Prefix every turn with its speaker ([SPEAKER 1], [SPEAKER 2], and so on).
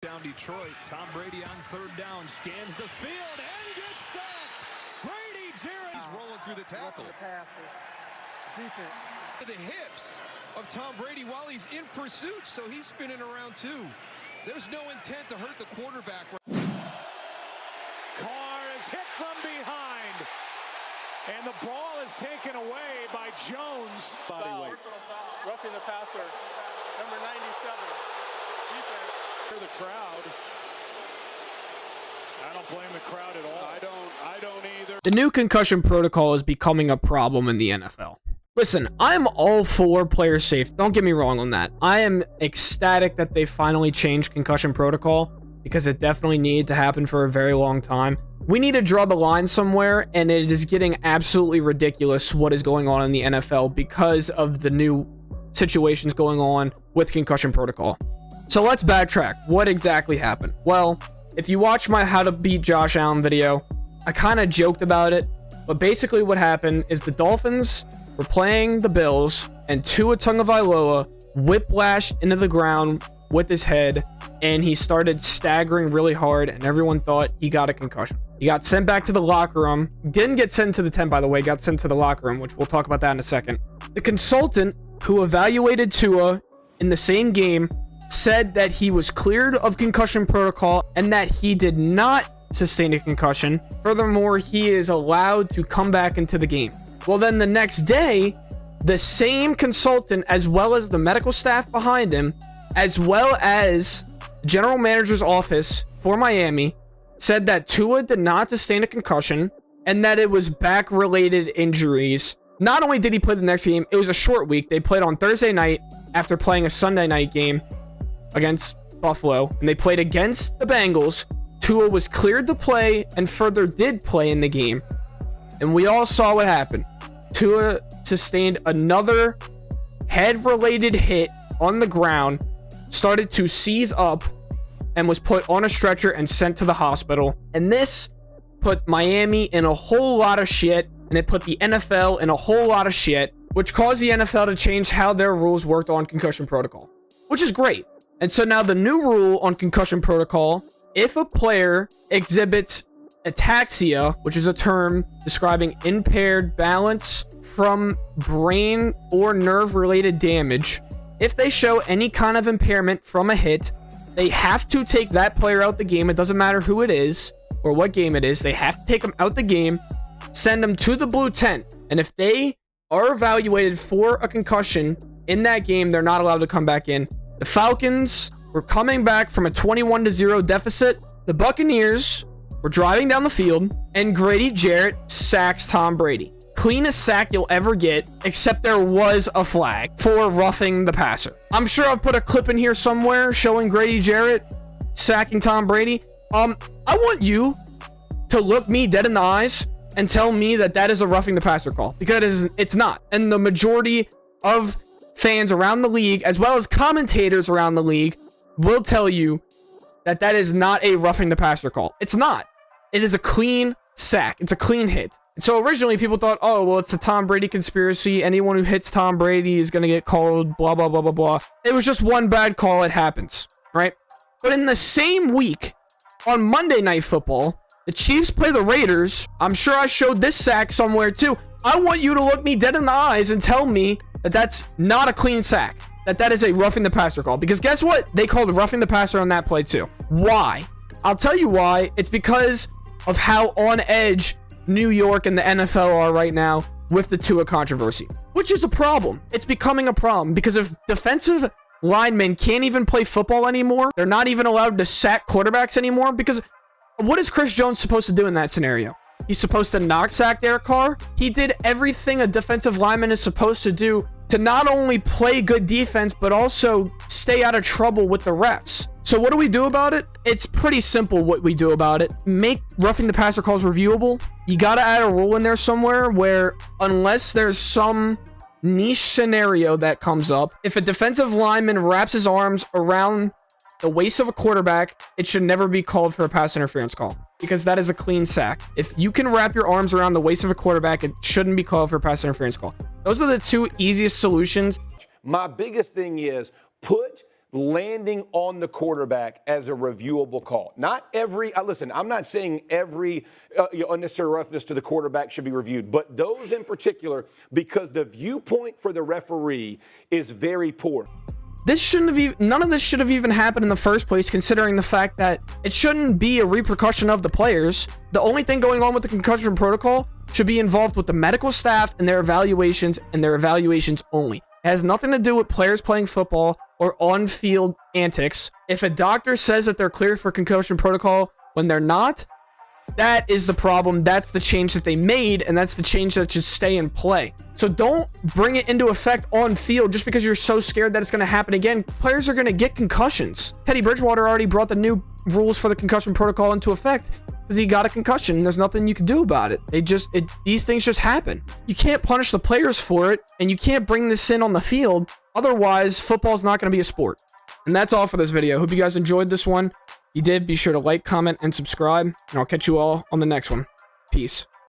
[SPEAKER 1] Down Detroit, Tom Brady on third down, scans the field and gets sacked. Brady Jarrett.
[SPEAKER 2] He's rolling through the tackle. The hips of Tom Brady while he's in pursuit, so he's spinning around too. There's no intent to hurt the quarterback.
[SPEAKER 1] Carr is hit from behind, and the ball is taken away by Jones.
[SPEAKER 3] Body weight. Roughing the passer, number 97. Defense.
[SPEAKER 1] The crowd. I don't blame the crowd at all. I don't either.
[SPEAKER 4] The new concussion protocol is becoming a problem in the NFL. Listen, I'm all for player safety. Don't get me wrong on that. I am ecstatic that they finally changed concussion protocol because it definitely needed to happen for a very long time. We need to draw the line somewhere, and it is getting absolutely ridiculous what is going on in the NFL because of the new situations going on with concussion protocol. So let's backtrack. What exactly happened? Well, if you watch my How to Beat Josh Allen video, I kind of joked about it, but basically what happened is the Dolphins were playing the Bills, and Tua Tagovailoa whiplashed into the ground with his head, and he started staggering really hard, and everyone thought he got a concussion. He got sent back to the locker room. Didn't get sent to the tent, by the way, got sent to the locker room, which we'll talk about that in a second. The consultant who evaluated Tua in the same game said that he was cleared of concussion protocol and that he did not sustain a concussion. Furthermore, he is allowed to come back into the game. Well, then the next day, the same consultant, as well as the medical staff behind him, as well as the general manager's office for Miami, said that Tua did not sustain a concussion and that it was back-related injuries. Not only did he play the next game, it was a short week. They played on Thursday night after playing a Sunday night game against Buffalo, and they played against the Bengals. Tua was cleared to play and further did play in the game, and we all saw what happened. Tua sustained another head-related hit on the ground, started to seize up, and was put on a stretcher and sent to the hospital. And this put Miami in a whole lot of shit, and it put the NFL in a whole lot of shit, which caused the NFL to change how their rules worked on concussion protocol, which is great. And so now the new rule on concussion protocol, if a player exhibits ataxia, which is a term describing impaired balance from brain or nerve-related damage, if they show any kind of impairment from a hit, they have to take that player out the game. It doesn't matter who it is or what game it is. They have to take them out the game, send them to the blue tent. And if they are evaluated for a concussion in that game, they're not allowed to come back in. The Falcons were coming back from a 21-0 deficit. The Buccaneers were driving down the field, and Grady Jarrett sacks Tom Brady. Cleanest sack you'll ever get, except there was a flag for roughing the passer. I'm sure I've put a clip in here somewhere showing Grady Jarrett sacking Tom Brady. I want you to look me dead in the eyes and tell me that that is a roughing the passer call, because it's not. And the majority of fans around the league, as well as commentators around the league, will tell you that that is not a roughing the passer call. It's not. It is a clean sack. It's a clean hit. So originally people thought, oh, well, it's a Tom Brady conspiracy. Anyone who hits Tom Brady is going to get called blah, blah, blah, blah, blah. It was just one bad call. It happens, right? But in the same week, on Monday Night Football, the Chiefs play the Raiders. I'm sure I showed this sack somewhere too. I want you to look me dead in the eyes and tell me that that's not a clean sack, that is a roughing the passer call. Because guess what? They called roughing the passer on that play too. Why? I'll tell you why. It's because of how on edge New York and the NFL are right now with the Tua controversy, which is a problem. It's becoming a problem because if defensive linemen can't even play football anymore, they're not even allowed to sack quarterbacks anymore, because what is Chris Jones supposed to do in that scenario? He's supposed to not sack Derek Carr. He did everything a defensive lineman is supposed to do to not only play good defense, but also stay out of trouble with the refs. So what do we do about it? It's pretty simple what we do about it. Make roughing the passer calls reviewable. You got to add a rule in there somewhere where, unless there's some niche scenario that comes up, if a defensive lineman wraps his arms around the waist of a quarterback, it should never be called for a pass interference call, because that is a clean sack. If you can wrap your arms around the waist of a quarterback, it shouldn't be called for a pass interference call. Those are the two easiest solutions.
[SPEAKER 5] My biggest thing is put landing on the quarterback as a reviewable call. Not every, listen, I'm not saying every unnecessary roughness to the quarterback should be reviewed, but those in particular, because the viewpoint for the referee is very poor.
[SPEAKER 4] This shouldn't have even, none of this should have even happened in the first place, considering the fact that it shouldn't be a repercussion of the players. The only thing going on with the concussion protocol should be involved with the medical staff and their evaluations only. It has nothing to do with players playing football or on-field antics. If a doctor says that they're clear for concussion protocol when they're not, that is the problem. That's the change that they made, and that's the change that should stay in play. So don't bring it into effect on field just because you're so scared that it's going to happen again. Players are going to get concussions. Teddy Bridgewater already brought the new rules for the concussion protocol into effect because he got a concussion. There's nothing you can do about it. These things just happen. You can't punish the players for it, and you can't bring this in on the field. Otherwise, football's not going to be a sport. And that's all for this video. Hope you guys enjoyed this one. If you did, be sure to like, comment, and subscribe, and I'll catch you all on the next one. Peace.